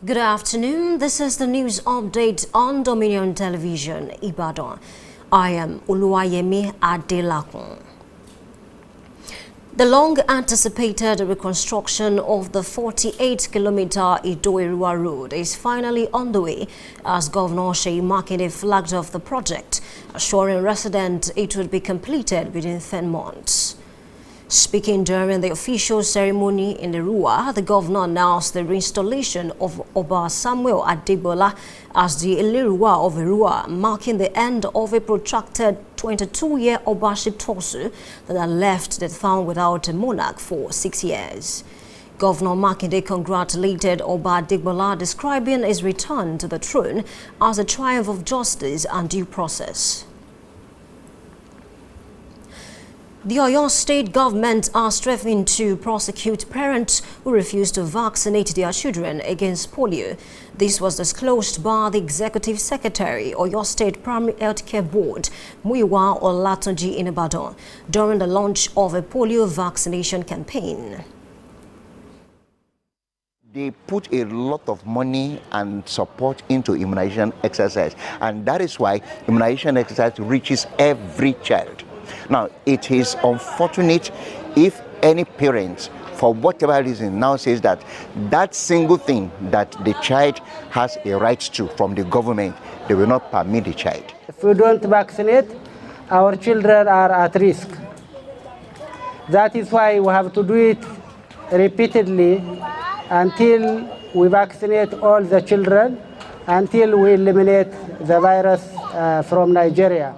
Good afternoon. This is the news update on Dominion Television, Ibadan. I am Oluwayemi Adelakun. The long-anticipated reconstruction of the 48-kilometer Ido-Iriwa road is finally on the way as Governor Seyi Makinde flagged off the project, assuring residents it would be completed within 10 months. Speaking during the official ceremony in Iriwa, the governor announced the reinstallation of Oba Samuel Adebola as the Iliruwa of Iriwa, marking the end of a protracted 22-year Obaship Tosu that had left the town without a monarch for 6 years. Governor Makinde congratulated Oba Adebola, describing his return to the throne as a triumph of justice and due process. The Oyo State government are striving to prosecute parents who refuse to vaccinate their children against polio. This was disclosed by the Executive Secretary, Oyo State Primary Healthcare Board, Muyiwa Olatunji in Ibadan, during the launch of a polio vaccination campaign. They put a lot of money and support into immunization exercise, and that is why immunization exercise reaches every child. Now, it is unfortunate if any parent, for whatever reason, now says that that single thing that the child has a right to from the government, they will not permit the child. If we don't vaccinate, our children are at risk. That is why we have to do it repeatedly until we vaccinate all the children, until we eliminate the virus from Nigeria.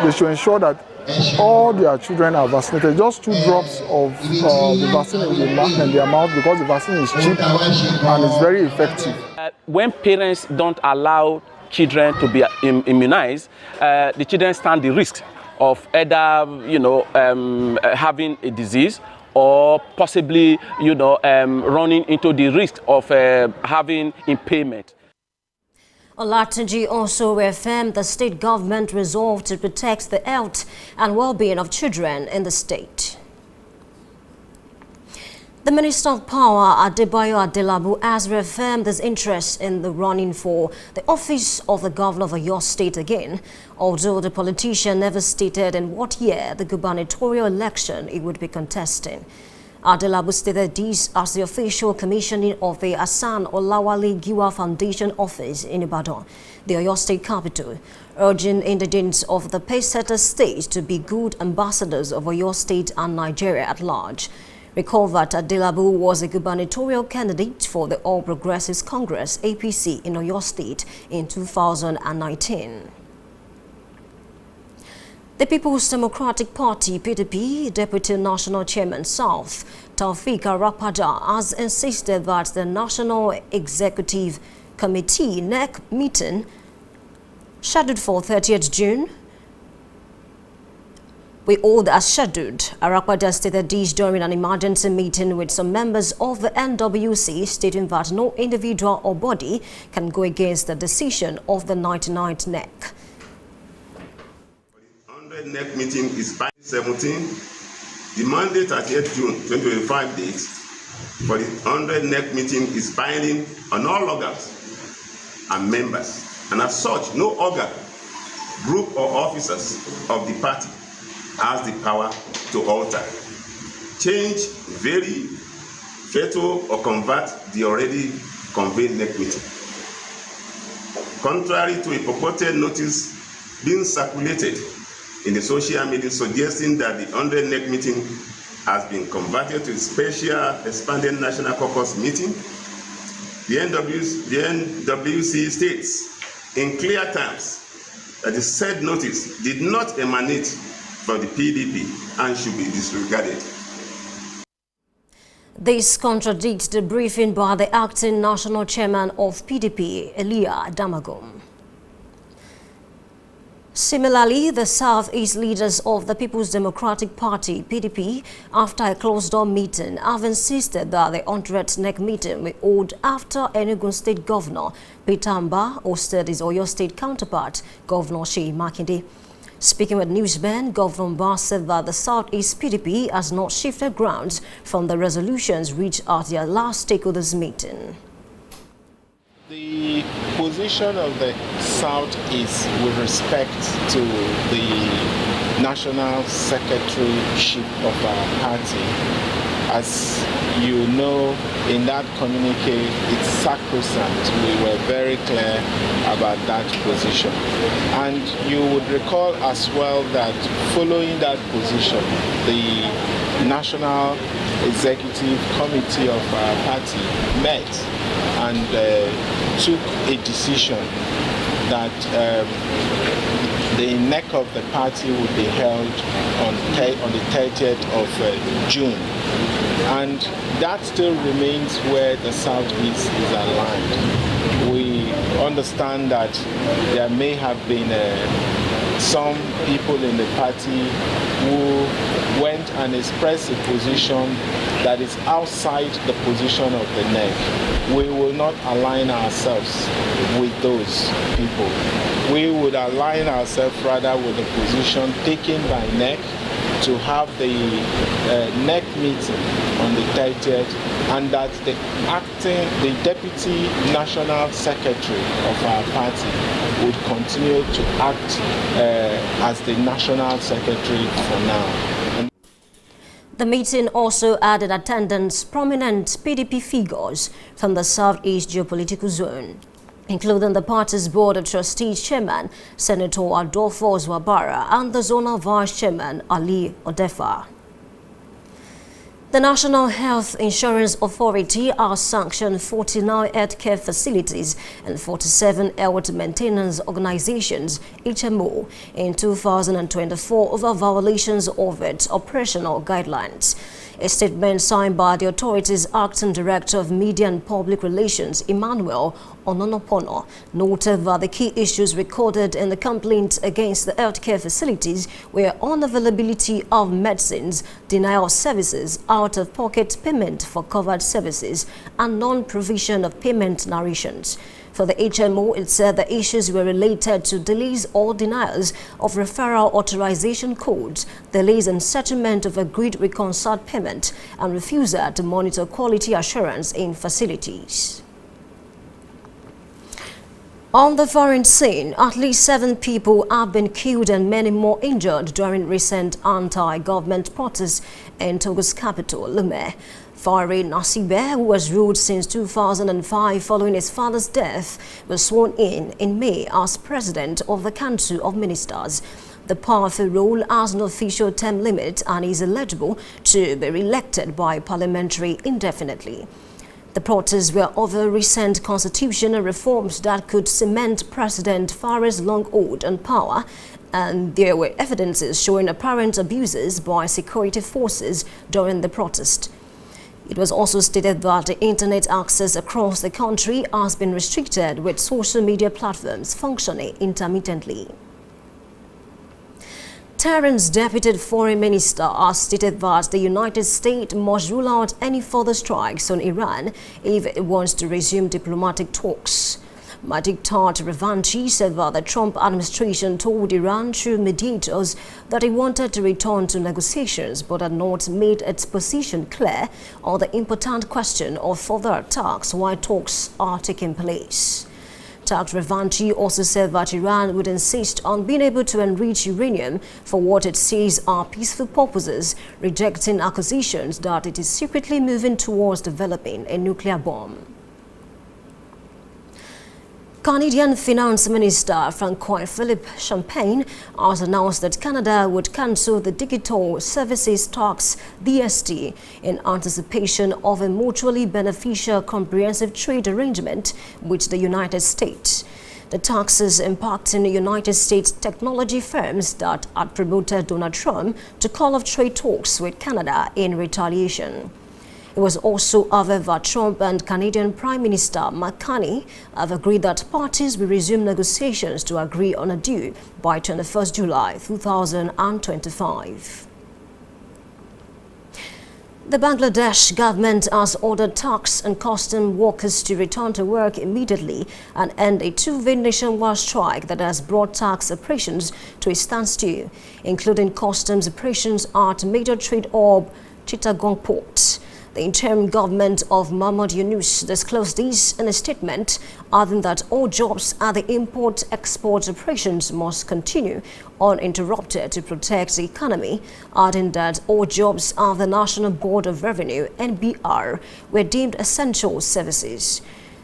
They should ensure that all their children are vaccinated. Just 2 drops of the vaccine in their mouth, because the vaccine is cheap and is very effective. When parents don't allow children to be immunized, the children stand the risk of either, having a disease or possibly, running into the risk of having impairment. Olatunji also reaffirmed the state government resolved to protect the health and well-being of children in the state. The Minister of Power, Adebayo Adelabu, has reaffirmed his interest in the running for the office of the Governor of Oyo State again, although the politician never stated in what year the gubernatorial election he would be contesting. Adelabu stated this as the official commissioning of the Hassan Olawale Giwa Foundation office in Ibadan, the Oyo State capital, urging indigents of the Peseta state to be good ambassadors of Oyo State and Nigeria at large. Recall that Adelabu was a gubernatorial candidate for the All Progressives Congress APC in Oyo State in 2019. The People's Democratic Party (PDP) Deputy National Chairman South, Taofeek Arapada, has insisted that the National Executive Committee NEC meeting, scheduled for 30th June, will hold as scheduled. Arapada stated this during an emergency meeting with some members of the NWC, stating that no individual or body can go against the decision of the 99th NEC. NEC meeting is by 17. The Monday 30th June 2025 date for the 100 NEC meeting is binding on all organs and members, and as such, no organ, group or officers of the party has the power to alter, change, vary, veto or convert the already convened NEC meeting. Contrary to a purported notice being circulated in the social media suggesting that the 100 NEC meeting has been converted to a special expanded national caucus meeting, the NWC states in clear terms that the said notice did not emanate from the PDP and should be disregarded. This contradicts the briefing by the acting national chairman of PDP, Elia Damagum. Similarly, the Southeast leaders of the People's Democratic Party, PDP, after a closed-door meeting, have insisted that the 100th NEC meeting will hold after Enugu State Governor Peter Mbah hosted his Oyo State counterpart, Governor Seyi Makinde. Speaking with Newsman, Governor Mbah said that the Southeast PDP has not shifted grounds from the resolutions reached at their last stakeholders meeting. The position of the South is with respect to the national secretaryship of our party. As you know, in that communique, it's sacrosanct. We were very clear about that position. And you would recall as well that following that position, the National Executive Committee of our party met and took a decision that the neck of the party would be held on the 30th of June. And that still remains where the Southeast is aligned. We understand that there may have been some people in the party who went and expressed a position that is outside the position of the NEC. We will not align ourselves with those people. We would align ourselves rather with the position taken by NEC to have the NEC meeting on the 30th, and that the deputy national secretary of our party would continue to act as the national secretary for now. The meeting also added attendance prominent PDP figures from the Southeast geopolitical zone, including the party's Board of Trustees Chairman, Senator Adolfo Zwabara, and the Zonal Vice Chairman, Ali Odefa. The National Health Insurance Authority has sanctioned 49 healthcare facilities and 47 health maintenance organizations, HMO, in 2024 over violations of its operational guidelines. A statement signed by the authority's acting director of media and public relations, Emmanuel Ononopono, noted that the key issues recorded in the complaint against the healthcare facilities were unavailability of medicines, denial of services, out-of-pocket payment for covered services, and non-provision of payment narrations. For the HMO, it said the issues were related to delays or denials of referral authorization codes, delays in settlement of agreed reconciled payment, and refusal to monitor quality assurance in facilities. On the foreign scene, at least 7 people have been killed and many more injured during recent anti-government protests in Togo's capital, Lomé. Faure Nasibe, who was ruled since 2005 following his father's death, was sworn in May as president of the Council of Ministers. The powerful role has no official term limit and is eligible to be re-elected by parliamentary indefinitely. The protests were over recent constitutional reforms that could cement President Faure's long hold on power, and there were evidences showing apparent abuses by security forces during the protest. It was also stated that the internet access across the country has been restricted, with social media platforms functioning intermittently. Tehran's deputy foreign minister has stated that the United States must rule out any further strikes on Iran if it wants to resume diplomatic talks. Majid Revanchi said that the Trump administration told Iran through mediators that it wanted to return to negotiations but had not made its position clear on the important question of further attacks while talks are taking place. Revanchi also said that Iran would insist on being able to enrich uranium for what it says are peaceful purposes, rejecting accusations that it is secretly moving towards developing a nuclear bomb. Canadian Finance Minister Francois-Philippe Champagne has announced that Canada would cancel the Digital Services Tax (DST) in anticipation of a mutually beneficial comprehensive trade arrangement with the United States. The taxes impacting United States technology firms that had promoted Donald Trump to call off trade talks with Canada in retaliation. It was also observed that Trump and Canadian Prime Minister Mark Carney have agreed that parties will resume negotiations to agree on a deal by 21st July 2025. The Bangladesh government has ordered tax and custom workers to return to work immediately and end a 2-week nationwide strike that has brought tax operations to a standstill, including customs operations at major trade hub Chittagong Port. The interim government of Mahmoud Yunus disclosed this in a statement, adding that all jobs at the import-export operations must continue uninterrupted to protect the economy, adding that all jobs at the National Board of Revenue, NBR, were deemed essential services.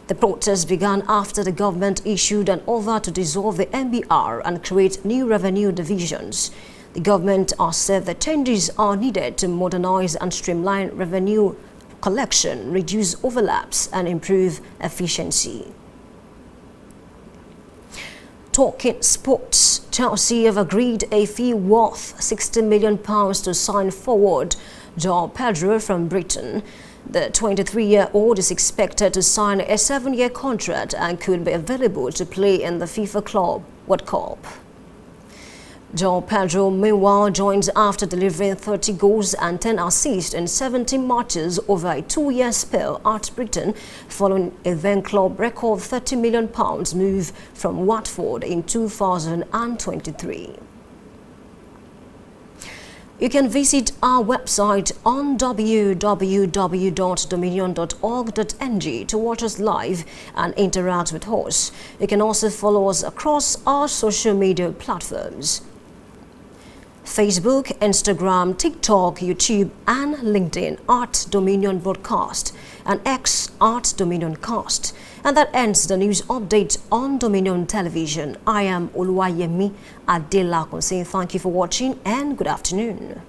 The protest began after the government issued an order to dissolve the NBR and create new revenue divisions. The government has said that changes are needed to modernize and streamline revenue collection, reduce overlaps, and improve efficiency. Talking sports, Chelsea have agreed a fee worth £60 million to sign forward João Pedro from Britain. The 23-year-old is expected to sign a 7-year contract and could be available to play in the FIFA Club World Cup. João Pedro, meanwhile, joins after delivering 30 goals and 10 assists in 17 matches over a 2-year spell at Brighton, following a then club record £30 million move from Watford in 2023. You can visit our website on www.dominion.org.ng to watch us live and interact with us. You can also follow us across our social media platforms: Facebook, Instagram, TikTok, YouTube, and LinkedIn at Dominion Broadcast, and X at Dominion Cast. And that ends the news update on Dominion Television. I am Oluwayemi Adelakun saying thank you for watching and good afternoon.